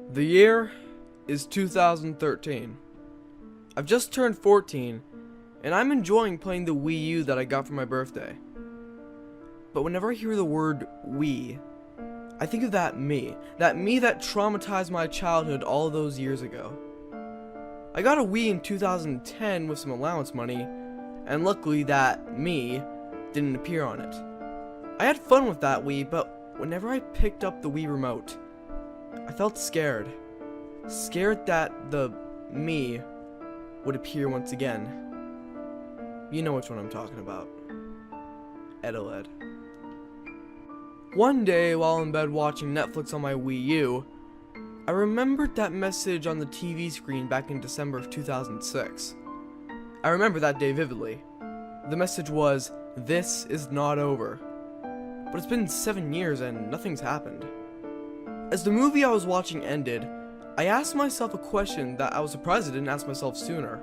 The year is 2013. I've just turned 14, and I'm enjoying playing the Wii U that I got for my birthday. But whenever I hear the word Wii, I think of that me that traumatized my childhood all those years ago. I got a Wii in 2010 with some allowance money, and luckily that me didn't appear on it. I had fun with that Wii, but whenever I picked up the Wii remote, I felt scared. Scared that the me would appear once again. You know which one I'm talking about. Eteled. One day, while in bed watching Netflix on my Wii U, I remembered that message on the TV screen back in December of 2006. I remember that day vividly. The message was, "This is not over." But it's been 7 years and nothing's happened. As the movie I was watching ended, I asked myself a question that I was surprised I didn't ask myself sooner.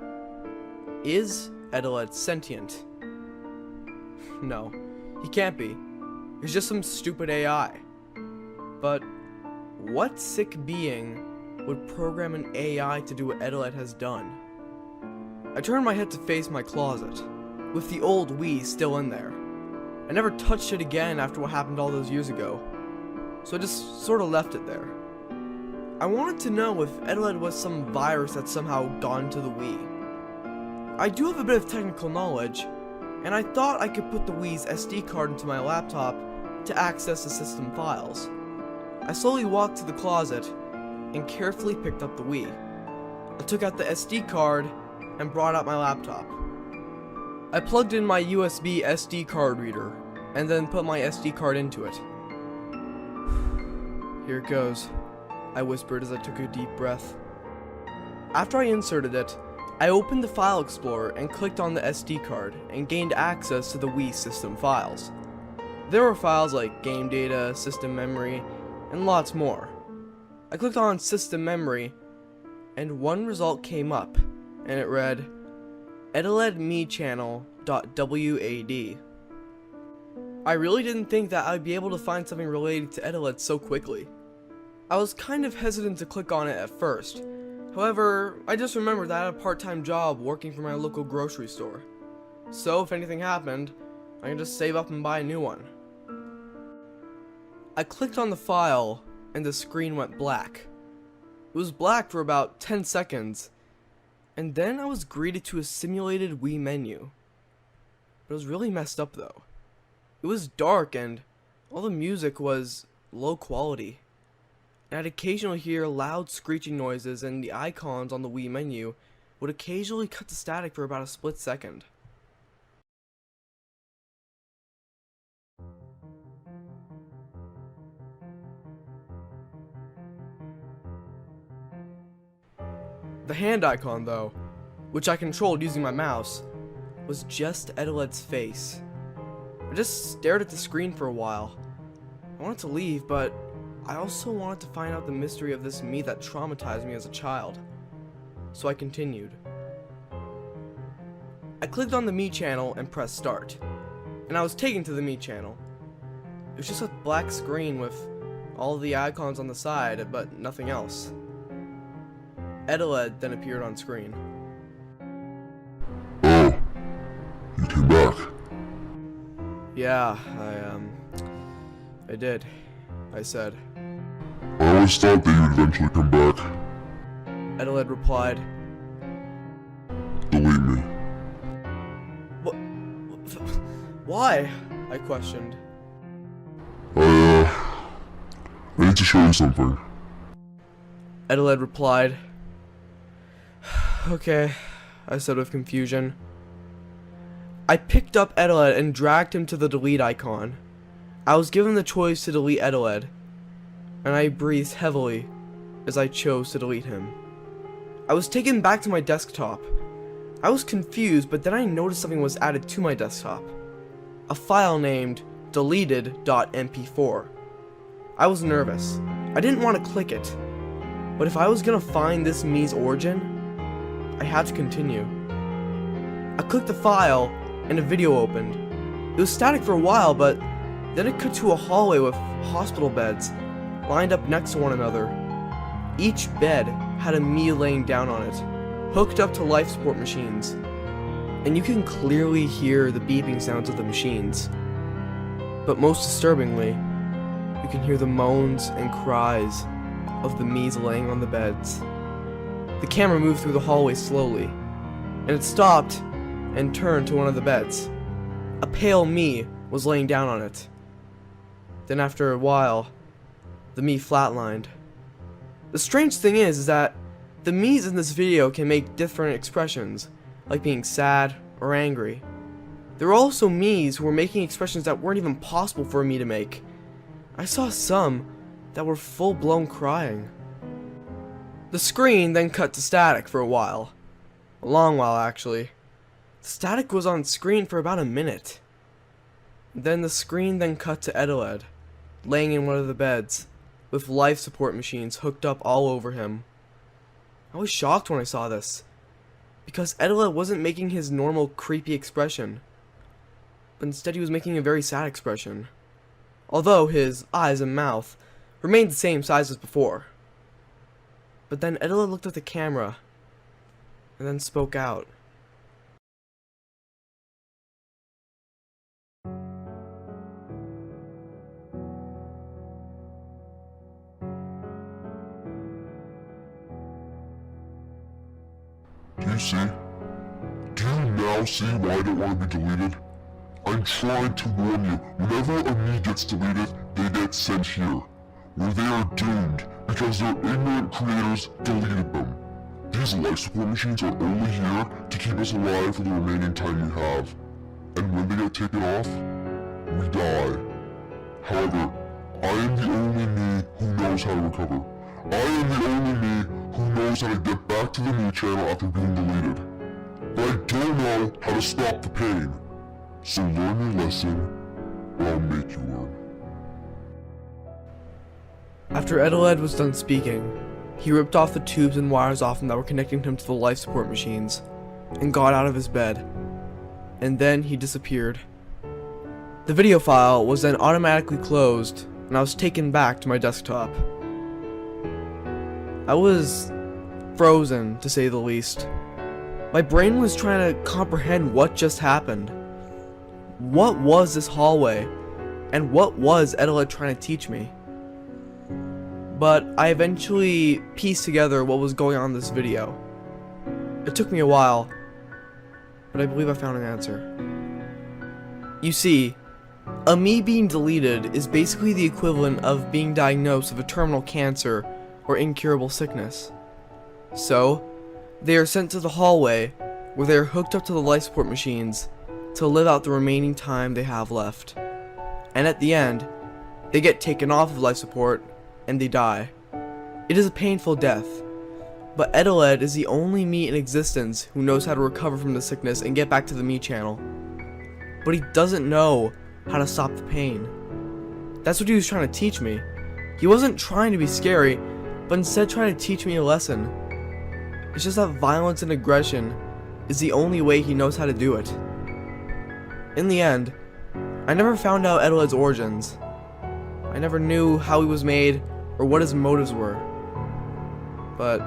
Is Eteled sentient? No, he can't be. He's just some stupid AI. But what sick being would program an AI to do what Eteled has done? I turned my head to face my closet, with the old Wii still in there. I never touched it again after what happened all those years ago, so I just sort of left it there. I wanted to know if Eteled was some virus that somehow got into the Wii. I do have a bit of technical knowledge, and I thought I could put the Wii's SD card into my laptop to access the system files. I slowly walked to the closet and carefully picked up the Wii. I took out the SD card and brought out my laptop. I plugged in my USB SD card reader and then put my SD card into it. Here it goes, I whispered as I took a deep breath. After I inserted it, I opened the File Explorer and clicked on the SD card and gained access to the Wii system files. There were files like game data, system memory, and lots more. I clicked on system memory, and one result came up, and it read, eteledmechannel.wad. I really didn't think that I'd be able to find something related to Eteled so quickly. I was kind of hesitant to click on it at first. However, I just remembered that I had a part-time job working for my local grocery store. So if anything happened, I could just save up and buy a new one. I clicked on the file, and the screen went black. It was black for about 10 seconds, and then I was greeted to a simulated Wii menu. But it was really messed up though. It was dark and all the music was low quality. And I'd occasionally hear loud screeching noises, and the icons on the Wii menu would occasionally cut to static for about a split second. The hand icon though, which I controlled using my mouse, was just Eteled's face. I just stared at the screen for a while. I wanted to leave, but I also wanted to find out the mystery of this me that traumatized me as a child. So I continued. I clicked on the Me channel and pressed start, and I was taken to the Me channel. It was just a black screen with all the icons on the side, but nothing else. Eteled then appeared on screen. Oh, you came back. Yeah, I did, I said. I always thought that you'd eventually come back. Eteled replied. Delete me. What? Why? I questioned. I need to show you something. Eteled replied. Okay, I said with confusion. I picked up Eteled and dragged him to the delete icon. I was given the choice to delete Eteled, and I breathed heavily as I chose to delete him. I was taken back to my desktop. I was confused, but then I noticed something was added to my desktop. A file named deleted.mp4. I was nervous. I didn't want to click it, but if I was gonna find this me's origin, I had to continue. I clicked the file, and a video opened. It was static for a while, but then it cut to a hallway with hospital beds lined up next to one another. Each bed had a me laying down on it, hooked up to life support machines, and you can clearly hear the beeping sounds of the machines. But most disturbingly, you can hear the moans and cries of the me's laying on the beds. The camera moved through the hallway slowly, and it stopped and turned to one of the beds. A pale me was laying down on it. Then after a while, the me flatlined. The strange thing is that the me's in this video can make different expressions, like being sad or angry. There were also me's who were making expressions that weren't even possible for a me to make. I saw some that were full-blown crying. The screen then cut to static for a while. A long while, actually. The static was on screen for about a minute. Then the screen then cut to Eteled, laying in one of the beds, with life support machines hooked up all over him. I was shocked when I saw this, because Eteled wasn't making his normal creepy expression, but instead he was making a very sad expression, although his eyes and mouth remained the same size as before. But then Eteled looked at the camera, and then spoke out. Do you see? Do you now see why I don't want to be deleted? I'm trying to warn you, whenever a me gets deleted, they get sent here, where they are doomed because their ignorant creators deleted them. These life support machines are only here to keep us alive for the remaining time we have. And when they get taken off, we die. However, I am the only me who knows how to recover. I am the only me who knows how to get back to the me channel after being deleted. But I don't know how to stop the pain. So learn your lesson, or I'll make you learn. After Eteled was done speaking, he ripped off the tubes and wires off him that were connecting him to the life support machines, and got out of his bed. And then he disappeared. The video file was then automatically closed, and I was taken back to my desktop. I was frozen, to say the least. My brain was trying to comprehend what just happened. What was this hallway? And what was Eteled trying to teach me? But I eventually pieced together what was going on in this video. It took me a while, but I believe I found an answer. You see, a me being deleted is basically the equivalent of being diagnosed with a terminal cancer or incurable sickness. So, they are sent to the hallway where they are hooked up to the life support machines to live out the remaining time they have left. And at the end, they get taken off of life support and they die. It is a painful death, but Eteled is the only me in existence who knows how to recover from the sickness and get back to the me channel. But he doesn't know how to stop the pain. That's what he was trying to teach me. He wasn't trying to be scary, but instead trying to teach me a lesson. It's just that violence and aggression is the only way he knows how to do it. In the end, I never found out Eteled's origins. I never knew how he was made or what his motives were. But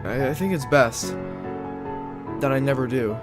I think it's best that I never do.